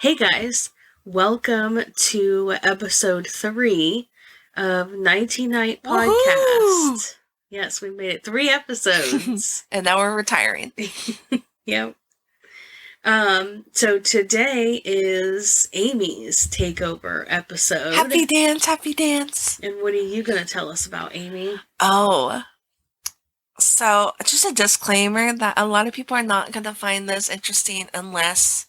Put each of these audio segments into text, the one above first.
Hey guys, welcome to episode 3 of 19 Night Woohoo! Podcast. Yes, we made it 3 episodes. And now we're retiring. Yep. So today is Amy's Takeover episode. Happy dance, happy dance. And what are you going to tell us about, Amy? Oh, so just a disclaimer that a lot of people are not going to find this interesting unless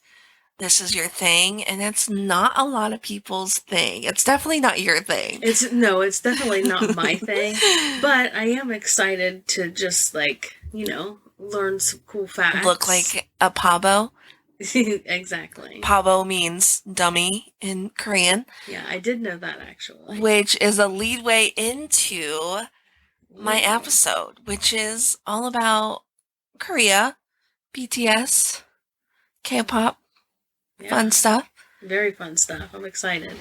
this is your thing, and it's not a lot of people's thing. It's definitely not your thing. It's definitely not my thing, but I am excited to just learn some cool facts. Look like a pabo. Exactly. Pabo means dummy in Korean. Yeah, I did know that actually. Which is a leadway into my episode, which is all about Korea, BTS, K-pop, fun stuff. Very fun stuff. I'm excited.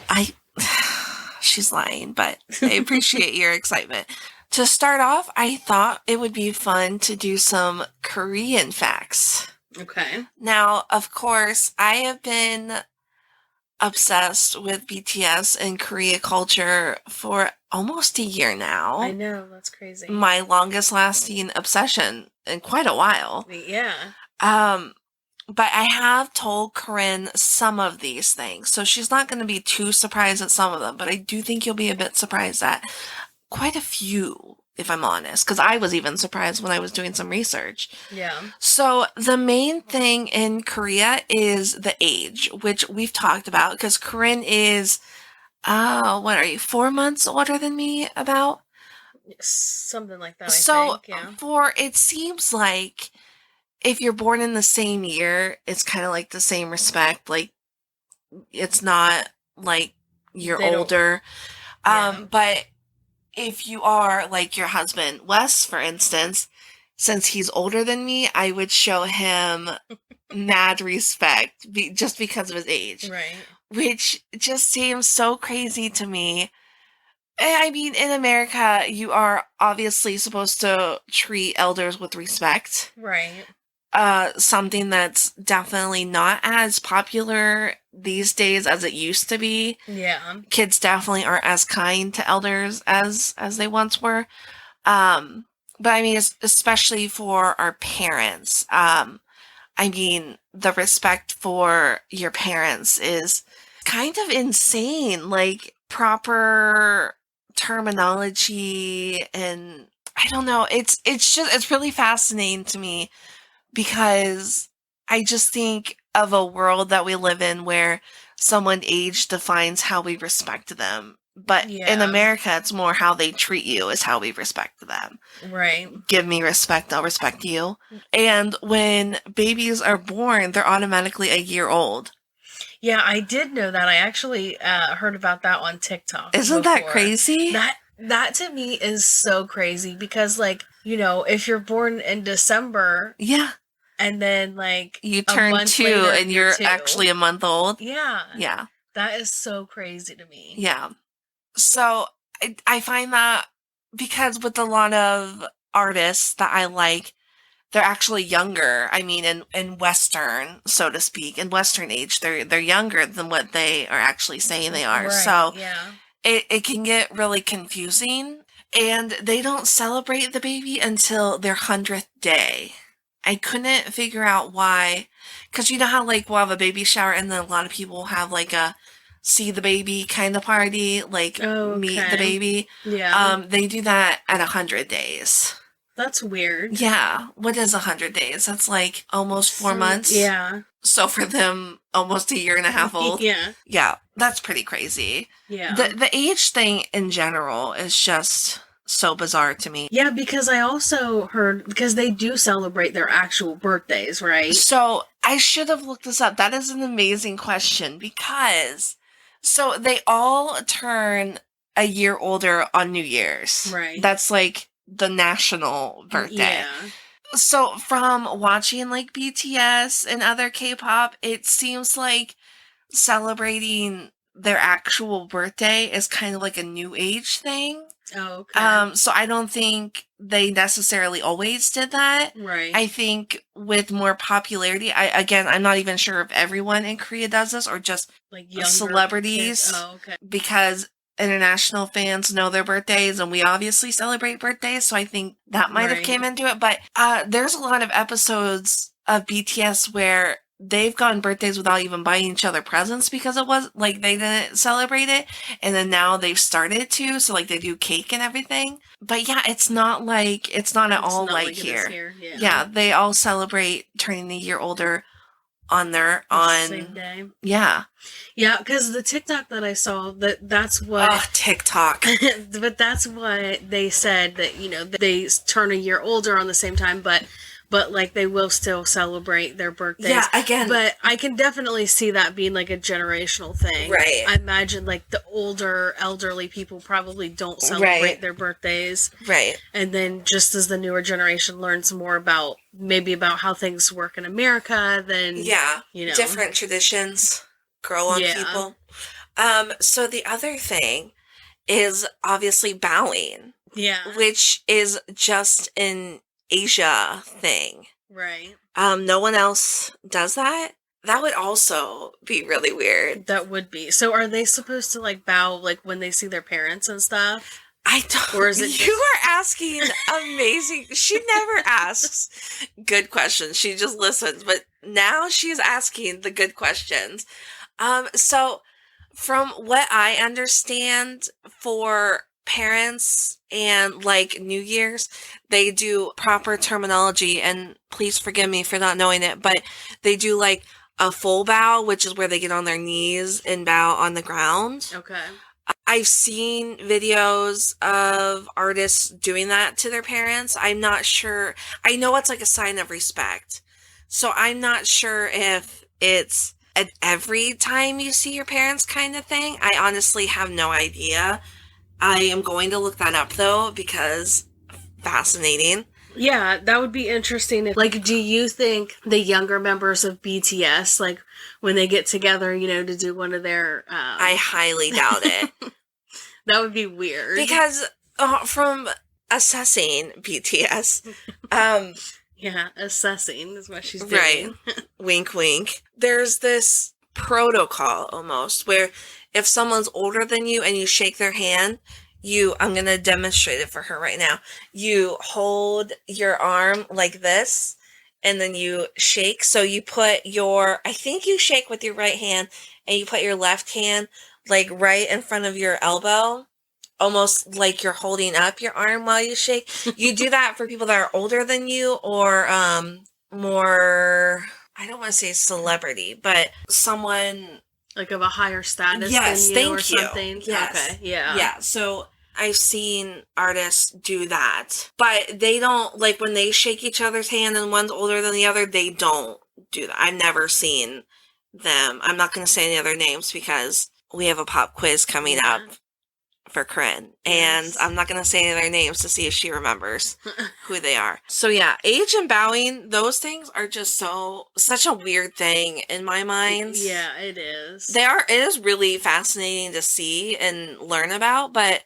She's lying, but I appreciate your excitement. To start off, I thought it would be fun to do some Korean facts. Okay. Now, of course, I have been obsessed with BTS and Korea culture for almost a year now. I know, that's crazy. My longest lasting obsession in quite a while. Yeah. But I have told Corrin some of these things, so she's not going to be too surprised at some of them, but I do think you'll be a bit surprised at quite a few, if I'm honest, because I was even surprised when I was doing some research. Yeah. So the main thing in Korea is the age, which we've talked about, because Corrin is, what are you, 4 months older than me about? Something like that, so, I think, yeah. It seems like if you're born in the same year, it's kind of like the same respect. Like, it's not like you're older. But if you are like your husband, Wes, for instance, since he's older than me, I would show him mad respect just because of his age. Right. Which just seems so crazy to me. I mean, in America, you are obviously supposed to treat elders with respect. Right. Something that's definitely not as popular these days as it used to be. Yeah. Kids definitely aren't as kind to elders as they once were. But I mean, especially for our parents. I mean, the respect for your parents is kind of insane. Like, proper terminology, and I don't know. It's really fascinating to me, because I just think of a world that we live in where someone's age defines how we respect them. But in America, it's more how they treat you is how we respect them. Right. Give me respect, I'll respect you. And when babies are born, they're automatically a year old. Yeah, I did know that. I actually heard about that on TikTok. Isn't that crazy? That to me is so crazy, because, like, you know, if you're born in December. Yeah. And then, like, you turn 2 later, and you're actually a month old. Yeah. Yeah. That is so crazy to me. Yeah. So I find that, because with a lot of artists that I like, they're actually younger. I mean, in Western, so to speak, in Western age, they're younger than what they are actually saying they are. Right, so yeah. It can get really confusing. And they don't celebrate the baby until their 100th day. I couldn't figure out why. Because you know how, like, we'll have a baby shower and then a lot of people have, like, a see the baby kind of party, like, meet the baby. Yeah. They do that at 100 days. That's weird. Yeah. What is 100 days? That's, like, almost 4 months. Yeah. So for them, almost a year and a half old. Yeah. Yeah. That's pretty crazy. Yeah. The age thing in general is just so bizarre to me. Yeah, because I also heard, because they do celebrate their actual birthdays, right? So I should have looked this up. That is an amazing question, because so they all turn a year older on New Year's. Right. That's like the national birthday. Yeah. So from watching like BTS and other K-pop, it seems like celebrating their actual birthday is kind of like a new age thing. Oh, okay. So I don't think they necessarily always did that. Right. I think with more popularity, I'm not even sure if everyone in Korea does this or just Like younger celebrities, kids. Oh, okay. because international fans know their birthdays and we obviously celebrate birthdays, so I think that might have Right. came into it. But there's a lot of episodes of BTS where they've gone birthdays without even buying each other presents because it was like they didn't celebrate it, and then now they've started to, so like they do cake and everything. But yeah, it's not at all not like it is here. here. Yeah. Yeah, they all celebrate turning a year older on The same day. Yeah. Yeah, because the TikTok that I saw, that's what. Oh, TikTok. But that's what they said, that, that they turn a year older on the same time, but like they will still celebrate their birthdays. Yeah, again. But I can definitely see that being like a generational thing. Right. I imagine like the older, elderly people probably don't celebrate their birthdays. Right. And then just as the newer generation learns more about how things work in America, then different traditions grow on people. So the other thing is obviously bowing. Yeah. Which is just an Asia thing. Right. No one else does that. That would also be really weird. That would be. So are they supposed to like bow like when they see their parents and stuff? I don't. Or is it You are asking amazing. She never asks good questions. She just listens. But now she's asking the good questions. So from what I understand, for parents and like New Year's, they do proper terminology, and please forgive me for not knowing it, but they do like a full bow, which is where they get on their knees and bow on the ground. Okay. I've seen videos of artists doing that to their parents. I'm not sure. I know it's like a sign of respect. So I'm not sure if it's an every time you see your parents kind of thing. I honestly have no idea. I am going to look that up though, because fascinating. Yeah, that would be interesting. Like, do you think the younger members of BTS, like, when they get together, to do one of their... I highly doubt it. That would be weird. Because from assessing BTS... yeah, assessing is what she's doing. Right. Wink, wink. There's this protocol, almost, where if someone's older than you and you shake their hand... I'm going to demonstrate it for her right now. You hold your arm like this, and then you shake. So you put I think you shake with your right hand, and you put your left hand like right in front of your elbow, almost like you're holding up your arm while you shake. You do that for people that are older than you, or more, I don't want to say celebrity, but someone... like of a higher status yes, than you thank or something? You. Yes. Okay, yeah. Yeah, so... I've seen artists do that, but they don't, like, when they shake each other's hand and one's older than the other, they don't do that. I've never seen them. I'm not going to say any other names because we have a pop quiz coming up for Corrin, and I'm not going to say any of their names to see if she remembers who they are. So yeah, age and bowing, those things are just such a weird thing in my mind. Yeah, it is. It is really fascinating to see and learn about, but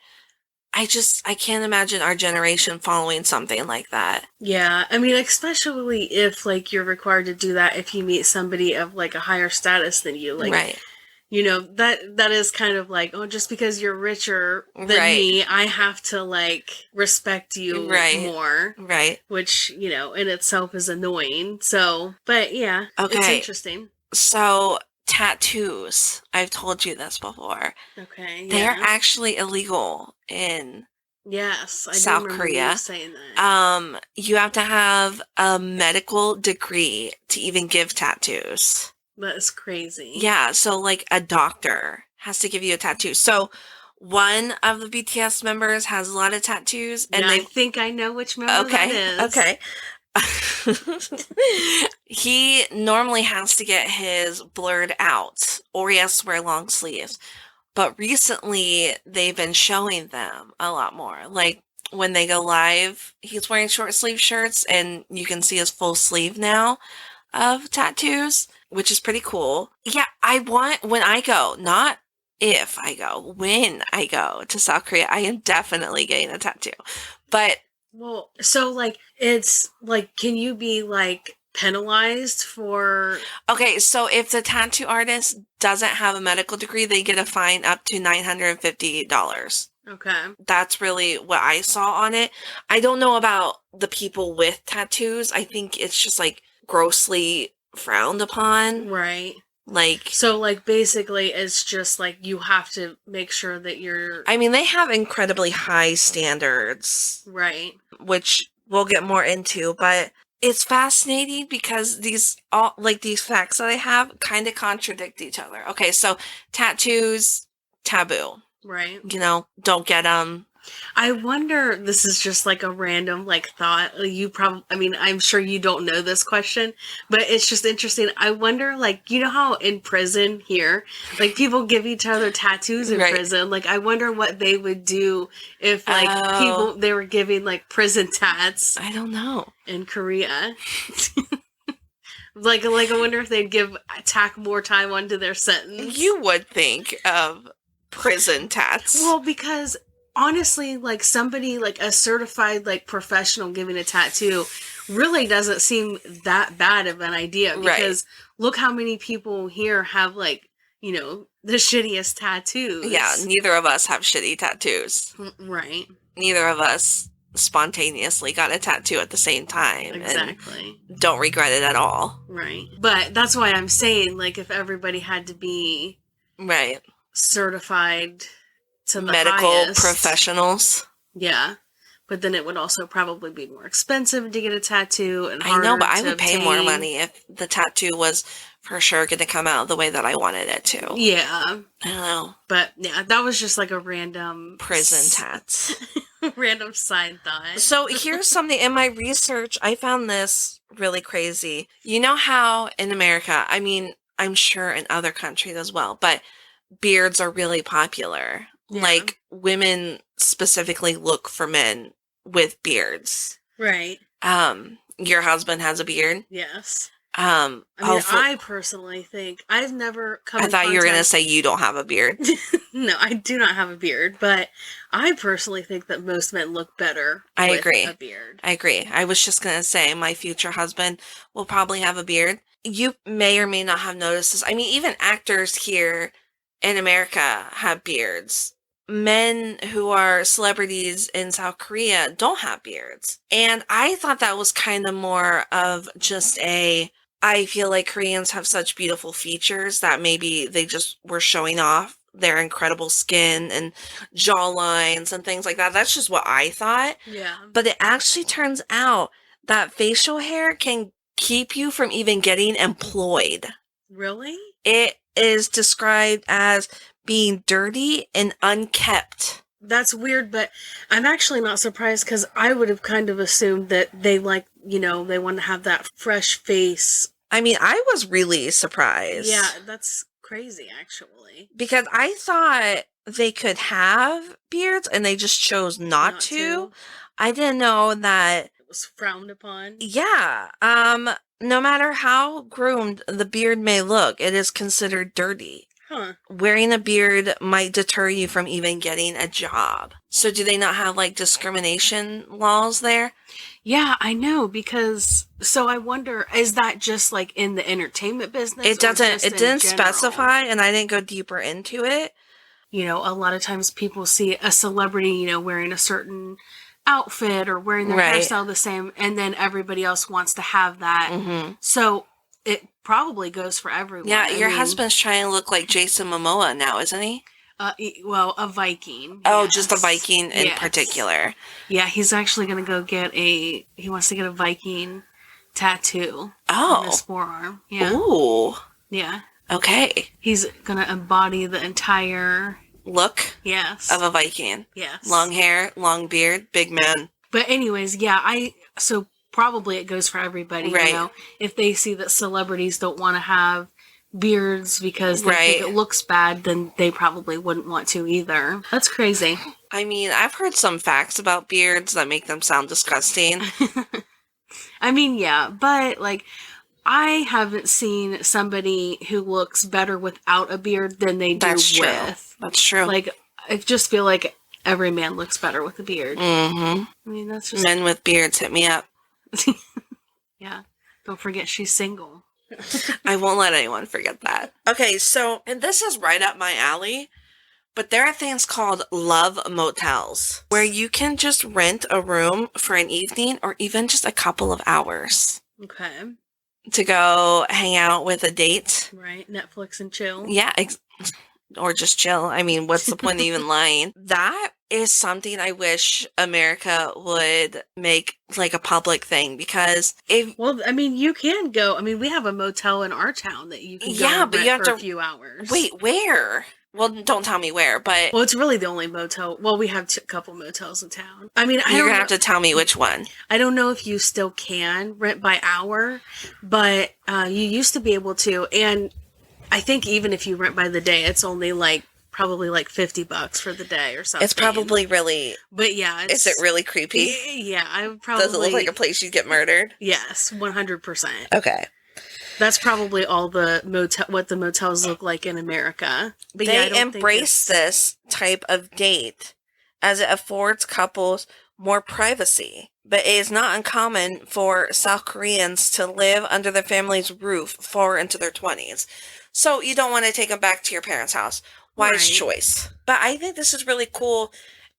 I can't imagine our generation following something like that. Yeah, I mean, especially if, like, you're required to do that if you meet somebody of, like, a higher status than you. Like, right. That is kind of like, oh, just because you're richer than me, I have to, like, respect you more. Right. Which, in itself is annoying. So, but yeah, it's interesting. So... tattoos. I've told you this before. Okay. They are actually illegal in South Korea. You saying that. You have to have a medical degree to even give tattoos. That is crazy. Yeah, so like a doctor has to give you a tattoo. So one of the BTS members has a lot of tattoos, and I think I know which member that is. Okay. He normally has to get his blurred out, or he has to wear long sleeves. But recently, they've been showing them a lot more. Like, when they go live, he's wearing short sleeve shirts, and you can see his full sleeve now of tattoos, which is pretty cool. Yeah, when I go, not if I go, when I go to South Korea, I am definitely getting a tattoo. But Well, so like it's like, can you be like penalized for? okay, so if the tattoo artist doesn't have a medical degree, they get a fine up to $950. Okay. That's really what I saw on it. I don't know about the people with tattoos. I think it's just like grossly frowned upon. Right. Like, So like basically it's just like you have to make sure that you're I mean, they have incredibly high standards, right. which we'll get more into, but it's fascinating because these facts that I have kind of contradict each other. Okay, so tattoos, taboo. Right. You know, don't get them. I wonder, this is just like a random like thought. You probably, I mean, I'm sure you don't know this question, but it's just interesting. I wonder, like, you know how in prison here, like people give each other tattoos in Right. prison. Like, I wonder what they would do if like people, they were giving like prison tats I don't know. in Korea. Like I wonder if they'd tack more time onto their sentence. You would think of prison tats. Well, because honestly, like somebody like a certified like professional giving a tattoo really doesn't seem that bad of an idea, because look how many people here have like, you know, the shittiest tattoos. Yeah, neither of us have shitty tattoos. Right. Neither of us spontaneously got a tattoo at the same time. Exactly. And don't regret it at all. Right. But that's why I'm saying, like, if everybody had to be right certified to the medical highest, professionals. Yeah. But then it would also probably be more expensive to get a tattoo, and I know, but I would obtain. pay more money if the tattoo was for sure going to come out the way that I wanted it to. Yeah. I don't know. But yeah, that was just like a random prison tats. Random side thought. So here's something in my research. I found this really crazy. You know how in America, I mean, I'm sure in other countries as well, but beards are really popular. Yeah. Like women specifically look for men with beards. Right. Your husband has a beard? Yes. I mean, I personally think I've never come. I thought you were going to say you don't have a beard. No, I do not have a beard, but I personally think that most men look better with a beard. I agree. I was just going to say my future husband will probably have a beard. You may or may not have noticed this. I mean, even actors here in America have beards. Men who are celebrities in South Korea don't have beards. And I thought that was kind of more of just I feel like Koreans have such beautiful features that maybe they just were showing off their incredible skin and jawlines and things like that. That's just what I thought. Yeah. But it actually turns out that facial hair can keep you from even getting employed. Really? It is described as being dirty and unkept. That's weird, but I'm actually not surprised, because I would have kind of assumed that they like, you know, they want to have that fresh face. I mean, I was really surprised. Yeah, that's crazy, actually. Because I thought they could have beards and they just chose not to. I didn't know that it was frowned upon. Yeah. No matter how groomed the beard may look, it is considered dirty. Huh. Wearing a beard might deter you from even getting a job. So do they not have like discrimination laws there? Yeah, I know, because so I wonder, is that just like in the entertainment business? It didn't specify, and I didn't go deeper into it. You know, a lot of times people see a celebrity, you know, wearing a certain outfit or wearing their hairstyle the same, and then everybody else wants to have that. Mm-hmm. So it probably goes for everyone. Yeah, your husband's trying to look like Jason Momoa now, isn't he? Well, a Viking. Oh, yes. Just a Viking in particular. Yeah, he's actually going to go get he wants to get a Viking tattoo on his forearm. Yeah. Ooh. Yeah. Okay. He's going to embody the entire look of a Viking. Yes. Long hair, long beard, big man. But anyways, yeah, so probably it goes for everybody, you know. If they see that celebrities don't want to have beards because they think it looks bad, then they probably wouldn't want to either. That's crazy. I mean, I've heard some facts about beards that make them sound disgusting. I mean, yeah, but like I haven't seen somebody who looks better without a beard than they do with. That's true. Like, I just feel like every man looks better with a beard. Mm-hmm. I mean, that's just... Men with beards, hit me up. Yeah. Don't forget she's single. I won't let anyone forget that. Okay, so, and this is right up my alley, but there are things called love motels, where you can just rent a room for an evening or even just a couple of hours. Okay. To go hang out with a date. Right. Netflix and chill. Yeah. Or just chill. I mean, what's the point of even lying? That is something I wish America would make like a public thing, because well, I mean, you can go. I mean, we have a motel in our town that you can go but you have for a few hours. Wait, where? Well, don't tell me where, but... Well, it's really the only motel. Well, we have a couple motels in town. I mean, you're going to have to tell me which one. I don't know if you still can rent by hour, but you used to be able to. And I think even if you rent by the day, it's only probably $50 for the day or something. It's probably really... But yeah. Is it really creepy? Yeah, I would probably... Does it look like a place you'd get murdered? Yes, 100%. Okay. That's probably all what the motels look like in America. But they embrace this type of date as it affords couples more privacy. But it is not uncommon for South Koreans to live under their family's roof far into their 20s. So you don't want to take them back to your parents' house. Wise choice. But I think this is really cool.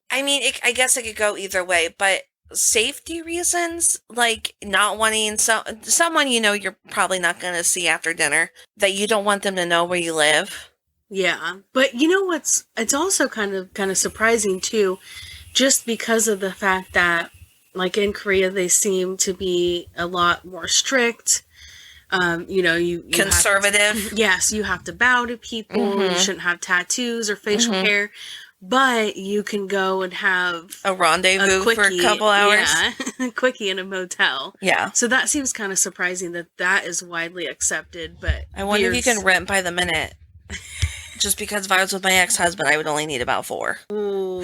I mean, I guess it could go either way, but safety reasons, like not wanting someone you're probably not going to see after dinner, that you don't want them to know where you live. Yeah, but you know it's also kind of surprising too, just because of the fact that like in Korea they seem to be a lot more strict. You conservative. Yes, you have to bow to people. Mm-hmm. You shouldn't have tattoos or facial hair. But you can go and have a rendezvous for a couple hours. Yeah, a quickie in a motel. Yeah. So that seems kind of surprising that is widely accepted. But I wonder if you can rent by the minute. Just because if I was with my ex-husband, I would only need about 4. Ooh.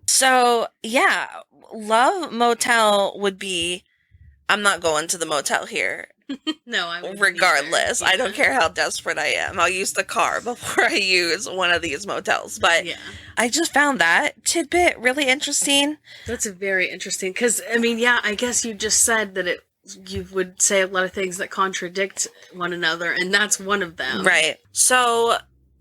So, yeah, love motel would be... I'm not going to the motel here. No, I wouldn't. Regardless, I don't care how desperate I am. I'll use the car before I use one of these motels. But yeah. I just found that tidbit really interesting. That's very interesting because, I mean, yeah, I guess you just said that you would say a lot of things that contradict one another, and that's one of them. Right. So,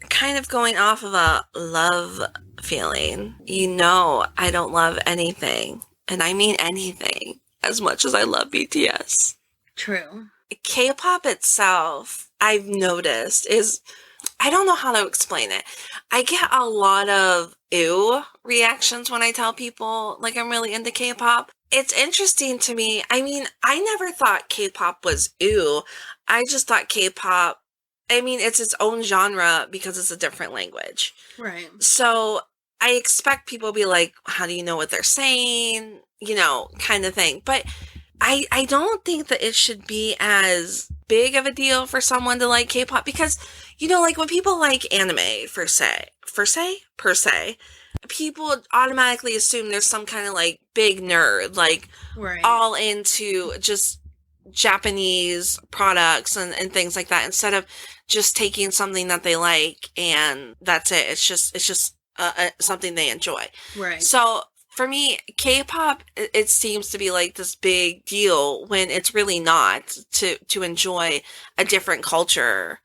kind of going off of a love feeling, I don't love anything, and I mean anything, as much as I love BTS. True. K-pop itself, I've noticed, I don't know how to explain it. I get a lot of ew reactions when I tell people, like, I'm really into K-pop. It's interesting to me. I mean, I never thought K-pop was ew. I just thought K-pop, I mean, it's its own genre because it's a different language. Right. So I expect people to be like, how do you know what they're saying? Kind of thing. But I don't think that it should be as big of a deal for someone to like K-pop because, like when people like anime per se, people automatically assume there's some kind of like big nerd, like all into just Japanese products and things like that, instead of just taking something that they like and that's it. It's just something they enjoy. Right. So for me, K-pop, it seems to be like this big deal when it's really not, to enjoy a different culture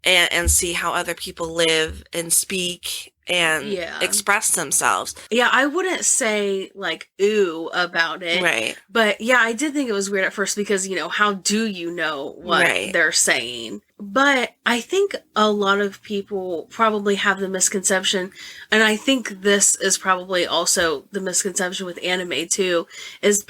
and see how other people live and speak and express themselves. Yeah, I wouldn't say like ooh about it. Right. But yeah, I did think it was weird at first because, how do you know what they're saying? But I think a lot of people probably have the misconception, and I think this is probably also the misconception with anime too, is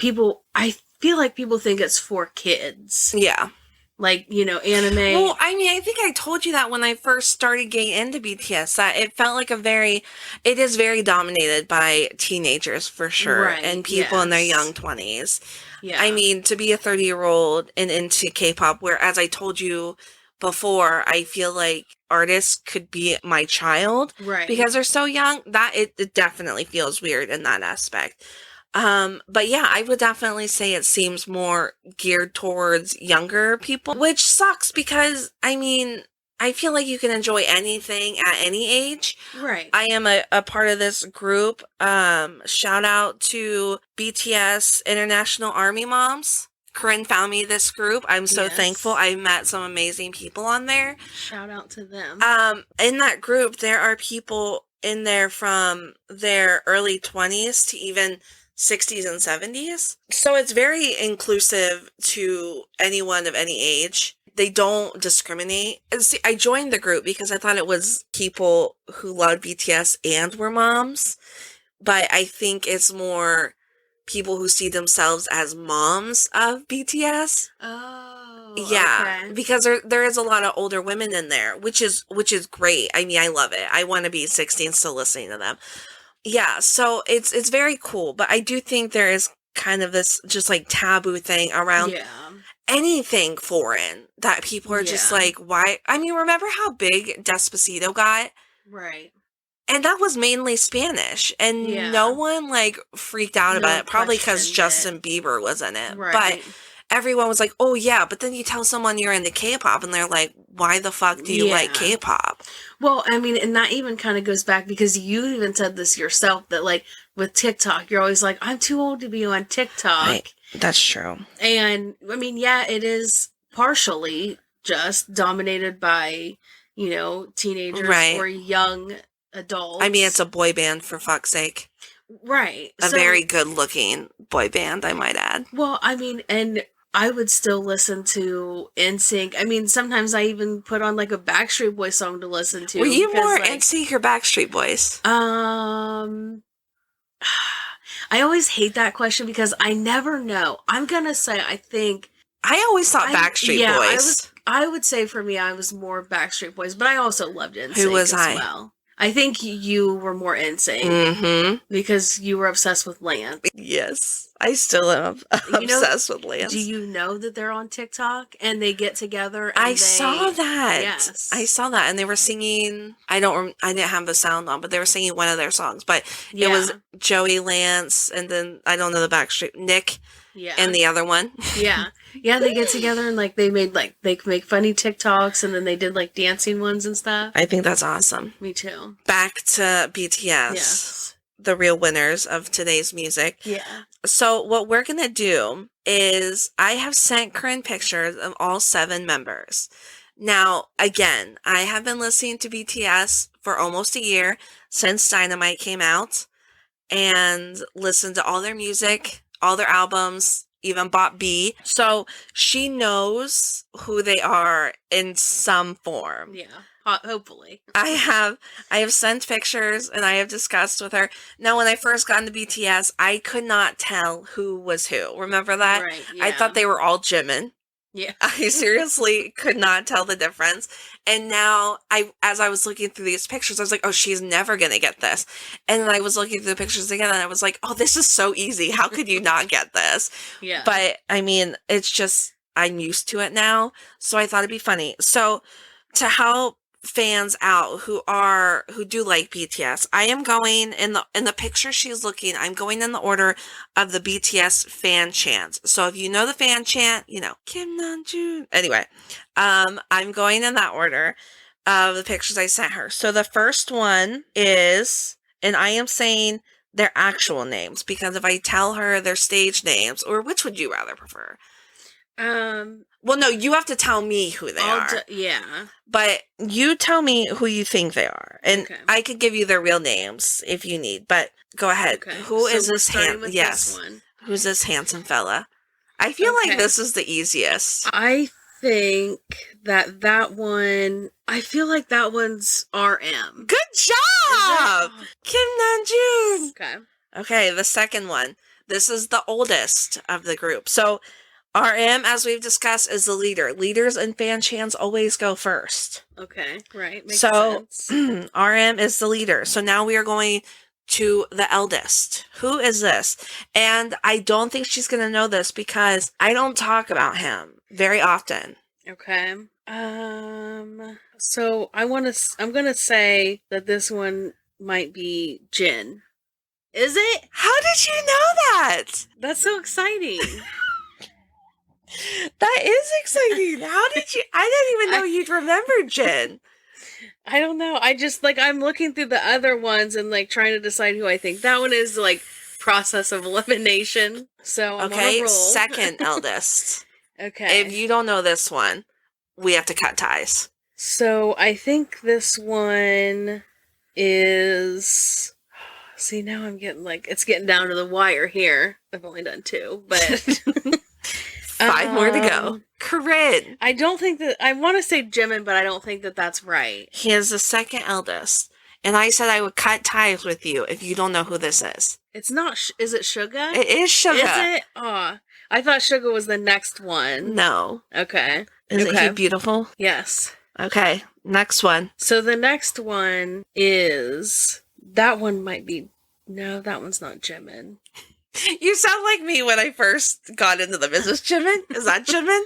I feel like people think it's for kids. Yeah. Like, anime. Well, I mean, I think I told you that when I first started getting into BTS, that it felt like it is very dominated by teenagers for sure. Right, and people in their young 20s. Yeah. I mean, to be a 30-year-old and into K-pop, where, as I told you before, I feel like artists could be my child. Right. Because they're so young, that it definitely feels weird in that aspect. But yeah, I would definitely say it seems more geared towards younger people, which sucks because, I mean, I feel like you can enjoy anything at any age. Right. I am a part of this group. Shout out to BTS International Army Moms. Corrin found me this group. I'm so thankful. I met some amazing people on there. Shout out to them. In that group, there are people in there from their early 20s to even 60s and 70s. So it's very inclusive to anyone of any age. They don't discriminate. And see, I joined the group because I thought it was people who loved BTS and were moms. But I think it's more people who see themselves as moms of BTS. Oh, yeah, okay. because there is a lot of older women in there, which is great. I mean, I love it. I want to be 16 still listening to them. Yeah, so it's very cool, but I do think there is kind of this just like taboo thing around anything foreign that people are just like, why? I mean, remember how big Despacito got? Right. And that was mainly Spanish, and no one like freaked out about it, probably because Justin Bieber was in it. Right. But everyone was like, oh yeah, but then you tell someone you're into K-pop and they're like, why the fuck do you like K-pop? Well, I mean, and that even kind of goes back because you even said this yourself that like with TikTok, you're always like, I'm too old to be on TikTok. Right. That's true. And I mean, yeah, it is partially just dominated by, you know, teenagers or young adults. I mean, it's a boy band, for fuck's sake. Right. A very good looking boy band, I might add. Well, I mean, and I would still listen to NSYNC. I mean, sometimes I even put on like a Backstreet Boys song to listen to. Were you more NSYNC or Backstreet Boys? I always hate that question because I never know. I'm gonna say I think I always thought Backstreet Boys. I would say for me I was more Backstreet Boys, but I also loved NSYNC Who was as well. I think you were more NSYNC because you were obsessed with Lance. Yes, I still am obsessed with Lance. Do you know that they're on TikTok and they get together? And I saw that. Yes, I saw that, and they were singing. I didn't have the sound on, but they were singing one of their songs. But it was Joey, Lance, and then I don't know the Backstreet Nick. Yeah. And the other one. Yeah, they get together and like they made like they make funny TikToks and then they did like dancing ones and stuff. I think that's awesome. Me too. Back to BTS. Yes. The real winners of today's music. Yeah. So what we're going to do is I have sent Corrin pictures of all 7 members. Now, again, I have been listening to BTS for almost a year since Dynamite came out and listened to all their music, all their albums, even bought B. So she knows who they are in some form. Yeah. Hopefully. I have sent pictures and I have discussed with her. Now, when I first got into BTS, I could not tell who was who. Remember that? Right, yeah. I thought they were all Jimin. Yeah. I seriously could not tell the difference. And now, as I was looking through these pictures, I was like, oh, she's never going to get this. And then I was looking through the pictures again, and I was like, oh, this is so easy. How could you not get this? Yeah. But, I mean, it's just, I'm used to it now. So I thought it'd be funny. So, to help fans out who do like BTS, I am going in the picture she's looking, I'm going in the order of the BTS fan chants. So if you know the fan chant, you know Kim Namjoon. Anyway, I'm going in that order of the pictures I sent her. So the first one is, and I am saying their actual names because if I tell her their stage names, or which would you rather prefer? Well, no, you have to tell me who they are. Yeah. But you tell me who you think they are. And I could give you their real names if you need. But go ahead. Okay. Who is this this one? Who's this handsome fella? I feel like this is the easiest. I think that one, I feel like that one's RM. Good job! Kim Namjoon! Okay. Okay, the second one. This is the oldest of the group. So RM, as we've discussed, is the leader. Leaders and fan chants always go first. Okay, right. Makes sense. RM is the leader. So now we are going to the eldest. Who is this? And I don't think she's going to know this because I don't talk about him very often. Okay. So I'm going to say that this one might be Jin. Is it? How did you know that? That's so exciting. That is exciting. How did you? I didn't even know you'd remember Jin. I don't know. I just, like, I'm looking through the other ones and, like, trying to decide who I think. That one is, like, process of elimination. So I'm on a roll. Second eldest. Okay. If you don't know this one, we have to cut ties. So I think this one is... See, now I'm getting, like, it's getting down to the wire here. I've only done 2, but... 5 more to go. Corrin. I don't think that... I want to say Jimin, but I don't think that that's right. He is the second eldest. And I said I would cut ties with you if you don't know who this is. It's not... is it Suga? It is Suga. Is it? Oh, I thought Suga was the next one. No. Okay. Isn't he beautiful? Yes. Okay. Next one. So the next one is... That one might be... No, that one's not Jimin. You sound like me when I first got into the business. Jimin? Is that Jimin?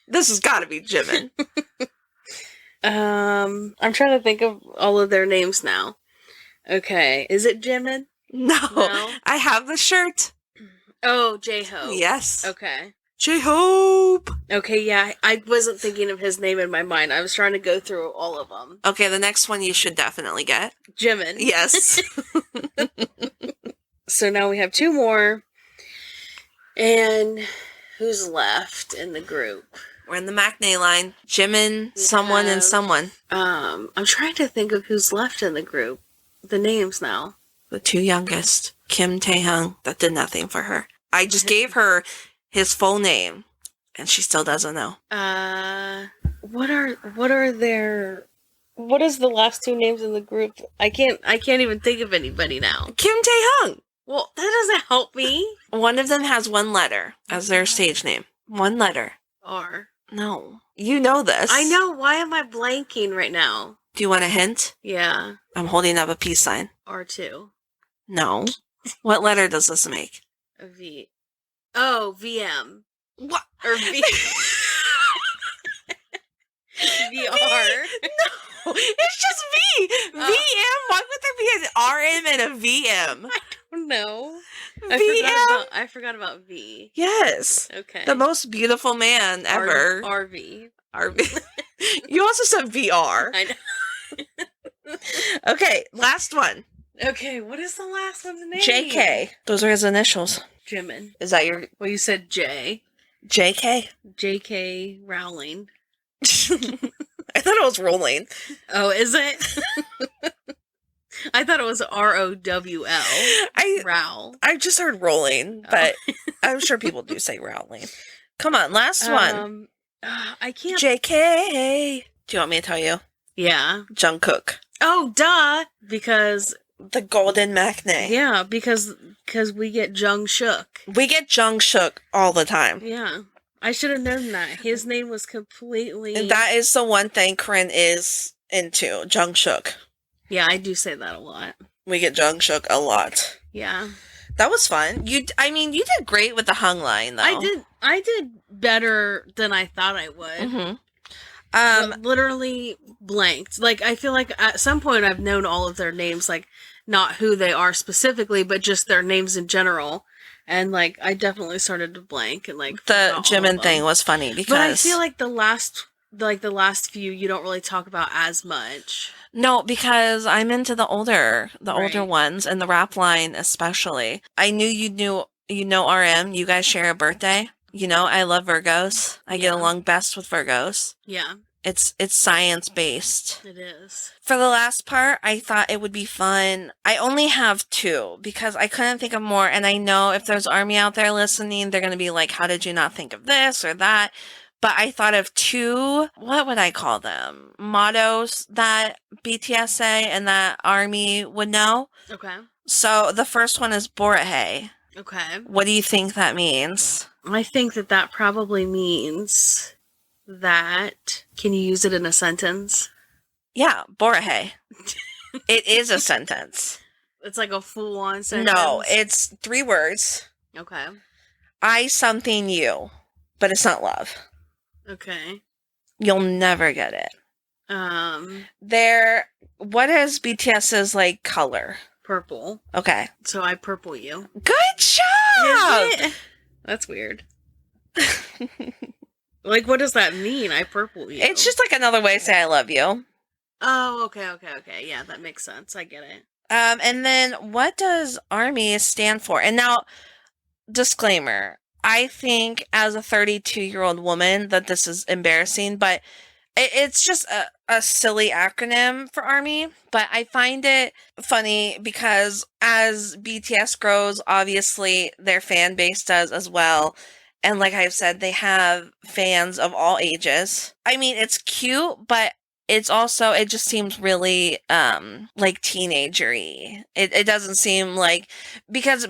This has got to be Jimin. I'm trying to think of all of their names now. Okay, is it Jimin? No. I have the shirt. Oh, J-Hope. Yes. Okay. J-Hope. Okay, yeah, I wasn't thinking of his name in my mind. I was trying to go through all of them. Okay, the next one you should definitely get. Jimin. Yes. So now we have 2 more. And who's left in the group? We're in the Maknae line. Jimin, someone, and someone. I'm trying to think of who's left in the group. The names now. The 2 youngest. Kim Taehyung. That did nothing for her. I just gave her his full name, and she still doesn't know. What is the last 2 names in the group? I can't even think of anybody now. Kim Taehyung. Well, that doesn't help me. One of them has 1 letter as their stage name. 1 letter. R. No. You know this. I know. Why am I blanking right now? Do you want a hint? Yeah. I'm holding up a peace sign. R2. No. What letter does this make? A V. Oh, VM. What? Or V. VR. No, it's just V. VM. Why would there be an RM and a VM? I don't know. VM. I forgot about V. Yes. Okay. The most beautiful man ever. RV. RV. You also said VR. I know. Okay, last one. Okay, what is the last one's name? JK. Those are his initials. Jimin. Is that your... Well, you said J. JK? JK Rowling. I thought it was rolling. Oh, is it? I thought it was ROWL. Rowl. I just heard rolling, but I'm sure people do say rowling. Come on, last one. I can't. JK. Do you want me to tell you? Yeah. Jungkook. Oh, duh. Because the golden Maknae. Yeah, because we get Jungkook. We get Jungkook all the time. Yeah. I should have known that. His name was completely... And that is the one thing Corrin is into, Jungkook. Yeah, I do say that a lot. We get Jungkook a lot. Yeah. That was fun. You did great with the hung line, though. I did better than I thought I would. Mm-hmm. Literally blanked. Like, I feel like at some point I've known all of their names, like, not who they are specifically, but just their names in general. And, like, I definitely started to blank and, like... The Jimin thing was funny because... But I feel like the last few you don't really talk about as much. No, because I'm into the older ones, and the rap line especially. I knew you know RM. You guys share a birthday. You know, I love Virgos. I get along best with Virgos. Yeah. It's science-based. It is. For the last part, I thought it would be fun. I only have 2 because I couldn't think of more. And I know if there's ARMY out there listening, they're going to be like, how did you not think of this or that? But I thought of 2, what would I call them? Mottos that BTS say and that ARMY would know. Okay. So the first one is Borahae. Okay. What do you think that means? I think that probably means... that... Can you use it in a sentence? Yeah, Borahae. It is a sentence. It's like a full-on sentence? No, it's 3 words. Okay. I something you, but it's not love. Okay. You'll never get it. What is BTS's, like, color? Purple. Okay. So I purple you. Good job! That's weird. Like, what does that mean? I purple you. It's just like another way to say I love you. Oh, okay. Yeah, that makes sense. I get it. And then what does ARMY stand for? And now, disclaimer, I think as a 32-year-old woman that this is embarrassing, but it's just a silly acronym for ARMY. But I find it funny because as BTS grows, obviously their fan base does as well. And like I've said, they have fans of all ages. I mean, it's cute, but it's also, it just seems really, like teenagery. It doesn't seem like, because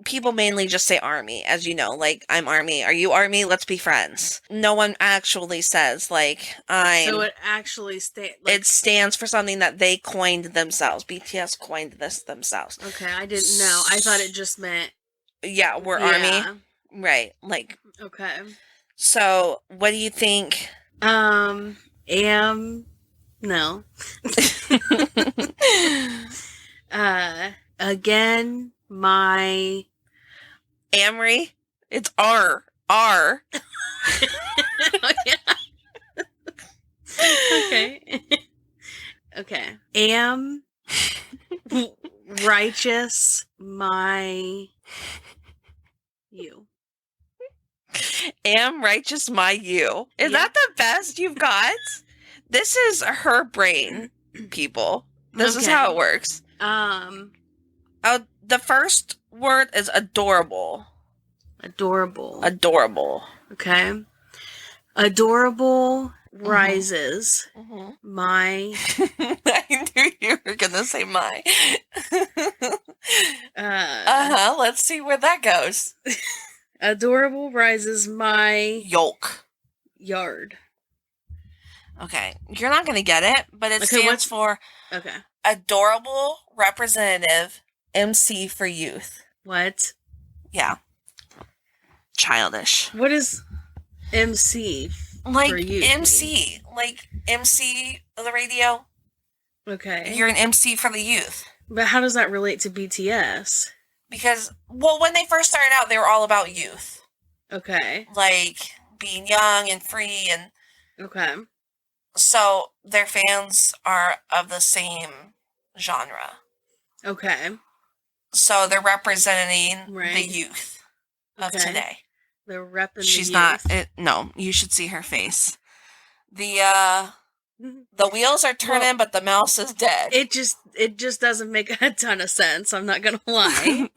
people mainly just say ARMY, as you know, like, I'm ARMY. Are you ARMY? Let's be friends. No one actually says, like, So it actually it stands for something that they coined themselves. BTS coined this themselves. Okay, I didn't know. I thought it just meant... Yeah, we're ARMY. Right, like... Okay. So, what do you think? No. Again, my... Amory? It's R. R. Oh, yeah. Okay. Okay. Am righteous my you. Am righteous my you. Is that the best you've got? This is her brain, people. This is how it works. The first word is adorable. Adorable. Okay. Adorable rises my... I knew you were going to say my. Let's see where that goes. Adorable rises my... Yolk. Yard. Okay. You're not going to get it, but it stands for... Okay. Adorable Representative MC for Youth. What? Yeah. Childish. What is MC like for youth? MC. Like MC of the radio. Okay. You're an MC for the youth. But how does that relate to BTS? Because, well, when they first started out, they were all about youth. Okay. Like, being young and free and... Okay. So, their fans are of the same genre. Okay. So, they're representing the youth of today. They're repping She's the youth. No, you should see her face. The wheels are turning, but the mouse is dead. It just doesn't make a ton of sense. I'm not gonna lie.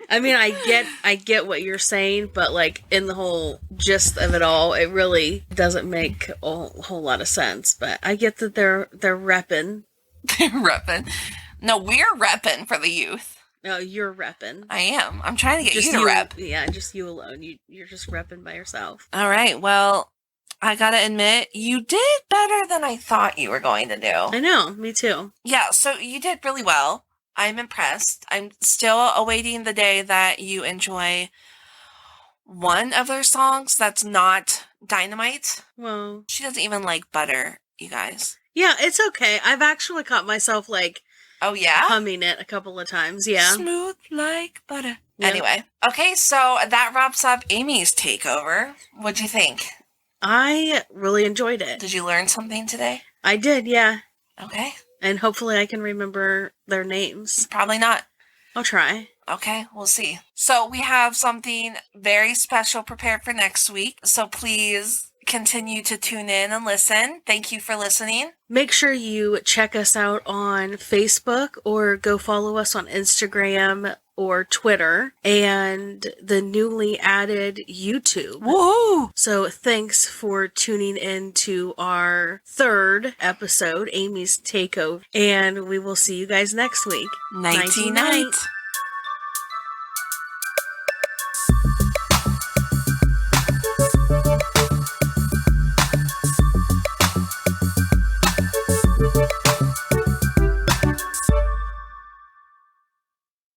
I mean, I get what you're saying, but like in the whole gist of it all, it really doesn't make a whole lot of sense. But I get that they're repping. They're repping. No, we're repping for the youth. No, you're repping. I am. I'm trying to get you to rep. Yeah, just you alone. You're just repping by yourself. All right. Well, I gotta admit, you did better than I thought you were going to do. I know. Me too. Yeah, so you did really well. I'm impressed. I'm still awaiting the day that you enjoy one of their songs that's not Dynamite. Well, she doesn't even like Butter, you guys. Yeah, it's okay. I've actually caught myself like... Oh, yeah? Humming it a couple of times, yeah. Smooth like butter. Yep. Anyway, okay, so that wraps up Amy's takeover. What'd you think? I really enjoyed it. Did you learn something today? I did, yeah. Okay. And hopefully I can remember their names. Probably not. I'll try. Okay, we'll see. So we have something very special prepared for next week. So please continue to tune in and listen. Thank you for listening. Make sure you check us out on Facebook or go follow us on Instagram or Twitter and the newly added YouTube. Woo! So thanks for tuning in to our third episode, Amy's Takeover, and we will see you guys next week. Nighty night.